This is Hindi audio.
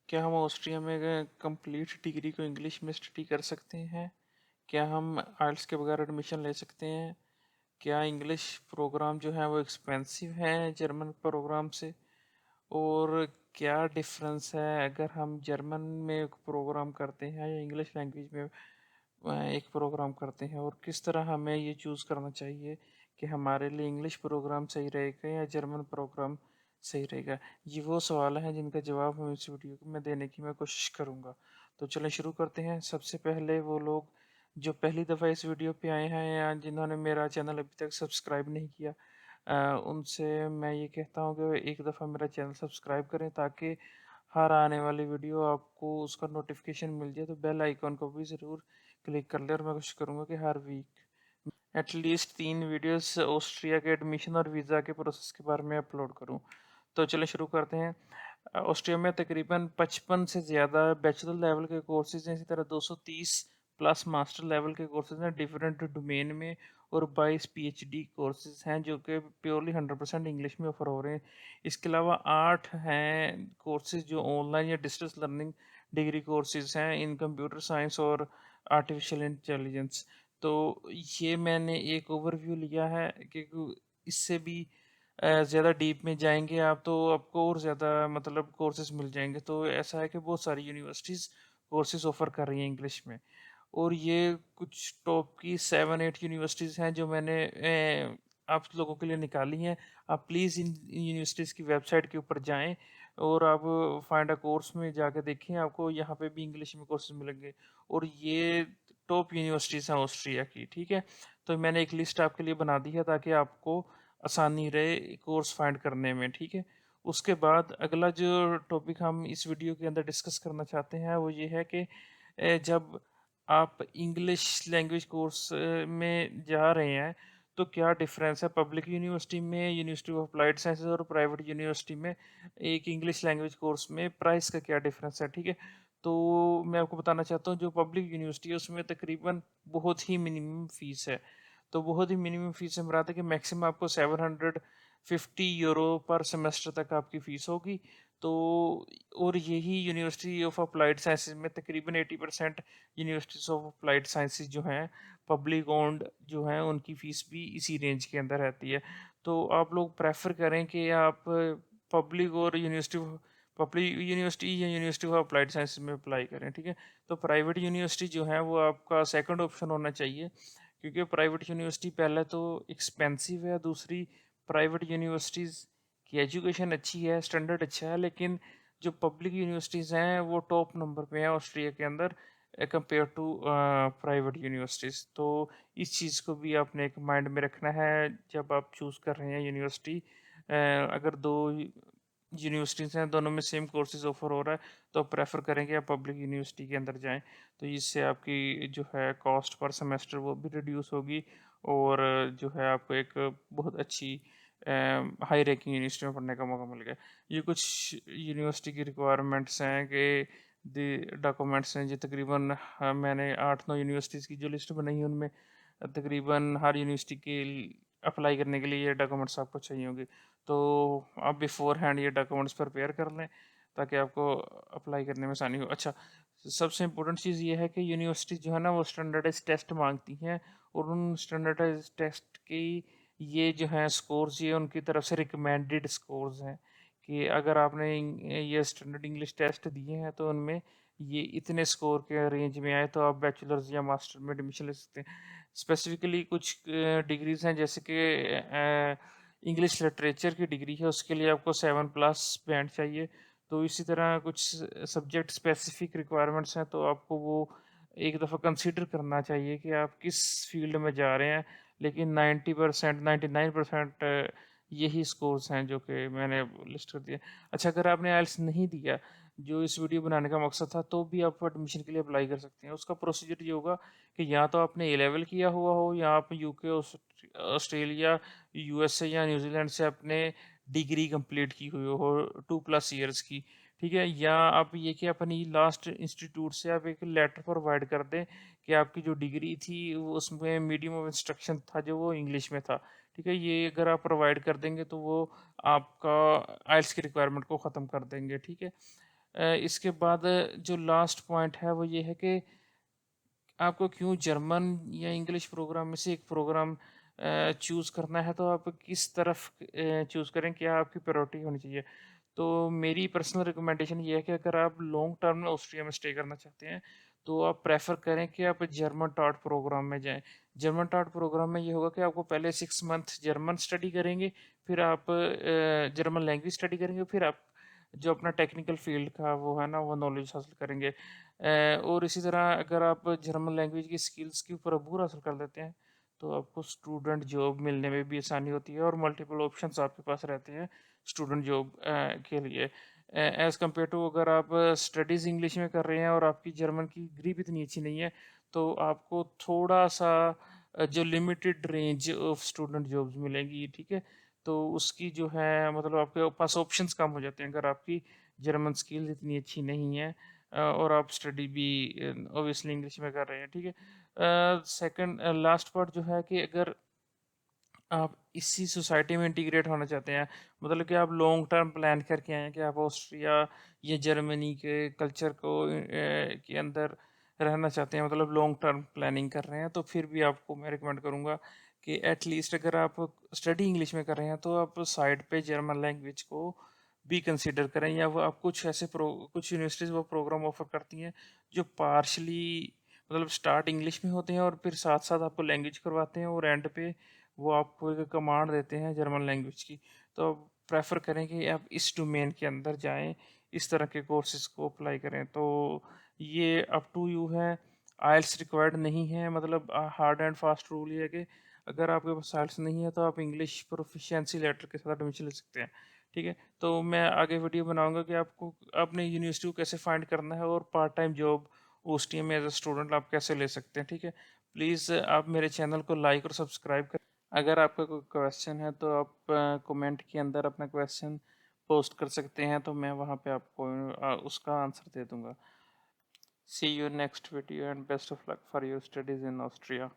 क्या हम ऑस्ट्रिया में कंप्लीट डिग्री को इंग्लिश में स्टडी कर सकते हैं? क्या हम आइल्स के बगैर एडमिशन ले सकते हैं? क्या इंग्लिश प्रोग्राम जो है वो एक्सपेंसिव है जर्मन प्रोग्राम से? और क्या डिफरेंस है अगर हम जर्मन में एक प्रोग्राम करते हैं या इंग्लिश लैंग्वेज में एक प्रोग्राम करते हैं, और किस तरह हमें ये चूज़ करना चाहिए कि हमारे लिए इंग्लिश प्रोग्राम सही रहेगा या जर्मन प्रोग्राम सही रहेगा? ये वो सवाल हैं जिनका जवाब हम इस वीडियो में देने की मैं कोशिश करूँगा। तो चलें शुरू करते हैं। सबसे पहले वो लोग जो पहली दफ़ा इस वीडियो पे आए हैं या जिन्होंने मेरा चैनल अभी तक सब्सक्राइब नहीं किया, उनसे मैं ये कहता हूँ कि एक दफ़ा मेरा चैनल सब्सक्राइब करें ताकि हर आने वाली वीडियो आपको उसका नोटिफिकेशन मिल जाए। तो बेल आइकॉन को भी ज़रूर क्लिक कर ले, और मैं कोशिश करूँगा कि हर वीक एटलीस्ट 3 वीडियोस ऑस्ट्रिया के एडमिशन और वीज़ा के प्रोसेस के बारे में अपलोड करूँ। तो चलिए शुरू करते हैं। ऑस्ट्रिया में तकरीबन 55 से ज़्यादा बैचलर लेवल के कोर्सेज हैं, इसी तरह 230 प्लस मास्टर लेवल के कोर्सेज हैं डिफरेंट डोमेन में, और 22 पीएचडी कोर्सेज हैं जो कि प्योरली 100% इंग्लिश में ऑफर हो रहे हैं। इसके अलावा 8 हैं कोर्सेज जो ऑनलाइन या डिस्टेंस लर्निंग डिग्री कोर्सेज हैं इन कंप्यूटर साइंस और आर्टिफिशियल इंटेलिजेंस। तो ये मैंने एक ओवरव्यू लिया है कि इससे भी ज़्यादा डीप में जाएंगे आप तो आपको और ज़्यादा मतलब कोर्सेज मिल जाएंगे। तो ऐसा है कि बहुत सारी यूनिवर्सिटीज़ कोर्सेज ऑफर कर रही हैं इंग्लिश में, और ये कुछ टॉप की 7-8 यूनिवर्सिटीज़ हैं जो मैंने आप लोगों के लिए निकाली हैं। आप प्लीज़ इन यूनिवर्सिटीज़ की वेबसाइट के ऊपर जाएं और आप फाइंड अ कोर्स में जाकर देखें, आपको यहाँ पे भी इंग्लिश में कोर्सेज मिलेंगे। और ये टॉप यूनिवर्सिटीज़ हैं ऑस्ट्रिया की, ठीक है। तो मैंने एक लिस्ट आपके लिए बना दी है ताकि आपको आसानी रहे कोर्स फाइंड करने में, ठीक है। उसके बाद अगला जो टॉपिक हम इस वीडियो के अंदर डिस्कस करना चाहते हैं वो ये है कि जब आप इंग्लिश लैंग्वेज कोर्स में जा रहे हैं तो क्या डिफरेंस है पब्लिक यूनिवर्सिटी में, यूनिवर्सिटी ऑफ अप्लाइड साइंसेज और प्राइवेट यूनिवर्सिटी में एक इंग्लिश लैंग्वेज कोर्स में प्राइस का क्या डिफरेंस है, ठीक है। तो मैं आपको बताना चाहता हूँ जो पब्लिक यूनिवर्सिटी है उसमें तकरीबन बहुत ही मिनिमम फीस है। तो बहुत ही मिनिमम फीस से मुराद है कि मैक्सिमम आपको 750 यूरो पर सेमेस्टर तक आपकी फ़ीस होगी। तो और यही यूनिवर्सिटी ऑफ अप्लाइड साइंसेज में तकरीबन 80% यूनिवर्सिटीज ऑफ अप्लाइड साइंसेज जो हैं पब्लिक ओन्ड जो हैं उनकी फ़ीस भी इसी रेंज के अंदर रहती है। तो आप लोग प्रेफर करें कि आप पब्लिक और पब्लिक यूनिवर्सिटी या यूनिवर्सिटी ऑफ अप्लाइड साइंसेज में अप्लाई करें, ठीक है। तो प्राइवेट यूनिवर्सिटी जो है वो आपका सेकंड ऑप्शन होना चाहिए, क्योंकि प्राइवेट यूनिवर्सिटी पहले तो एक्सपेंसिव है, दूसरी प्राइवेट यूनिवर्सिटीज़ की एजुकेशन अच्छी है, स्टैंडर्ड अच्छा है, लेकिन जो पब्लिक यूनिवर्सिटीज़ हैं वो टॉप नंबर पे हैं ऑस्ट्रिया के अंदर कंपेयर टू प्राइवेट यूनिवर्सिटीज़। तो इस चीज़ को भी आपने एक माइंड में रखना है जब आप चूज़ कर रहे हैं यूनिवर्सिटी। अगर दो यूनिवर्सिटीज़ हैं दोनों में सेम कोर्सेज ऑफर हो रहा है तो आप प्रेफर करेंगे आप पब्लिक यूनिवर्सिटी के अंदर जाएं। तो इससे आपकी जो है कॉस्ट पर सेमेस्टर वो भी रिड्यूस होगी, और जो है आपको एक बहुत अच्छी हाई रैंकिंग यूनिवर्सिटी में पढ़ने का मौका मिल गया। ये कुछ यूनिवर्सिटी की रिक्वायरमेंट्स हैं कि द डॉक्यूमेंट्स हैं जो तकरीबन मैंने 8-9 यूनिवर्सिटीज़ की जो लिस्ट बनाई है उनमें तकरीबन हर यूनिवर्सिटी के अप्लाई करने के लिए ये डॉक्यूमेंट्स आपको चाहिए होंगे। तो आप बिफोर हैंड ये डॉक्यूमेंट्स प्रिपेयर कर लें ताकि आपको अप्लाई करने में आसानी हो। अच्छा, सबसे इम्पोर्टेंट चीज़ ये है कि यूनिवर्सिटी जो है ना वो स्टैंडर्डाइज टेस्ट मांगती हैं, और उन स्टैंडर्डाइज टेस्ट की ये जो है स्कोर्स ये उनकी तरफ से रिकमेंडेड स्कोर्स हैं कि अगर आपने ये स्टैंडर्ड इंग्लिश टेस्ट दिए हैं तो उनमें ये इतने स्कोर के रेंज में आए तो आप बैचलर्स या मास्टर में एडमिशन ले सकते हैं। स्पेसिफिकली कुछ डिग्रीज हैं जैसे कि इंग्लिश लिटरेचर की डिग्री है उसके लिए आपको 7+ बैंड चाहिए। तो इसी तरह कुछ सब्जेक्ट स्पेसिफिक रिक्वायरमेंट्स हैं तो आपको वो एक दफ़ा कंसीडर करना चाहिए कि आप किस फील्ड में जा रहे हैं। लेकिन 90% 99% यही स्कोर्स हैं जो कि मैंने लिस्ट कर दिया। अच्छा, अगर आपने आइल्स नहीं दिया जो इस वीडियो बनाने का मकसद था तो भी आप एडमिशन के लिए अप्लाई कर सकते हैं। उसका प्रोसीजर ये होगा कि या तो आपने ए लेवल किया हुआ हो या आप यूके ऑस्ट्रेलिया यूएसए या न्यूजीलैंड से अपने डिग्री कंप्लीट की हुई हो 2+ ईयर्स की, ठीक है। या आप ये कि अपनी लास्ट इंस्टीट्यूट से आप एक लेटर प्रोवाइड कर दें कि आपकी जो डिग्री थी वो उसमें मीडियम ऑफ इंस्ट्रक्शन था जो वो इंग्लिश में था, ठीक है। ये अगर आप प्रोवाइड कर देंगे तो वो आपका आइल्स की रिक्वायरमेंट को ख़त्म कर देंगे, ठीक है। इसके बाद जो लास्ट पॉइंट है वो ये है कि आपको क्यों जर्मन या इंग्लिश प्रोग्राम में से एक प्रोग्राम चूज़ करना है, तो आप किस तरफ चूज़ करें, क्या आपकी प्रायोरिटी होनी चाहिए। तो मेरी पर्सनल रिकमेंडेशन ये है कि अगर आप लॉन्ग टर्म में ऑस्ट्रिया में स्टे करना चाहते हैं, तो आप प्रेफर करें कि आप जर्मन टॉट प्रोग्राम में जाएं। जर्मन टॉट प्रोग्राम में ये होगा कि आपको पहले 6 मंथ जर्मन स्टडी करेंगे, फिर आप जर्मन लैंग्वेज स्टडी करेंगे, फिर आप जो अपना टेक्निकल फील्ड का वो है ना वो नॉलेज हासिल करेंगे। और इसी तरह अगर आप जर्मन लैंग्वेज की स्किल्स के ऊपर अबूर हासिल कर लेते हैं, तो आपको स्टूडेंट जॉब मिलने में भी आसानी होती है और मल्टीपल ऑप्शंस आपके पास रहते हैं स्टूडेंट जॉब के लिए। एज़ कम्पेयर टू अगर आप स्टडीज़ इंग्लिश में कर रहे हैं और आपकी जर्मन की ग्रिप इतनी अच्छी नहीं है, तो आपको थोड़ा सा जो limited range of student jobs मिलेंगी, ठीक है। तो उसकी जो है मतलब आपके पास ऑप्शंस कम हो जाते हैं अगर आपकी जर्मन स्किल्स इतनी अच्छी नहीं है और आप स्टडी भी ऑब्वियसली इंग्लिश में कर रहे हैं, ठीक है। सेकंड लास्ट पार्ट जो है कि अगर आप इसी सोसाइटी में इंटीग्रेट होना चाहते हैं, मतलब कि आप लॉन्ग टर्म प्लान करके आए हैं कि आप ऑस्ट्रिया या जर्मनी के कल्चर को के अंदर रहना चाहते हैं, मतलब लॉन्ग टर्म प्लानिंग कर रहे हैं, तो फिर भी आपको मैं रिकमेंड करूँगा कि एटलीस्ट अगर आप स्टडी इंग्लिश में कर रहे हैं, तो आप साइड पे जर्मन लैंग्वेज को भी कंसीडर करें, या वो आप कुछ ऐसे कुछ यूनिवर्सिटीज़ वो प्रोग्राम ऑफर करती हैं जो पार्शली मतलब स्टार्ट इंग्लिश में होते हैं और फिर साथ साथ आपको लैंग्वेज करवाते हैं और एंड पे वो आपको एक कमांड देते हैं जर्मन लैंग्वेज की। तो आप प्रेफर करें कि आप इस डोमेन के अंदर जाएं, इस तरह के कोर्सेज को अप्लाई करें। तो ये अप टू यू है। आइल्स रिक्वायर्ड नहीं है, मतलब हार्ड एंड फास्ट रूल ये है कि अगर आपके पास आइल्स नहीं है तो आप इंग्लिश प्रोफिशिएंसी लेटर के साथ एडमिशन ले सकते हैं, ठीक है। तो मैं आगे वीडियो बनाऊंगा कि आपको अपने यूनिवर्सिटी को कैसे फाइंड करना है और पार्ट टाइम जॉब ओस्टीएम में एज अ स्टूडेंट आप कैसे ले सकते हैं, ठीक है। प्लीज़ आप मेरे चैनल को लाइक और सब्सक्राइब कर। अगर आपका कोई क्वेश्चन है तो आप कमेंट के अंदर अपना क्वेश्चन पोस्ट कर सकते हैं, तो मैं वहाँ पे आपको उसका आंसर दे दूँगा। See you next video and best of luck for your studies in Austria.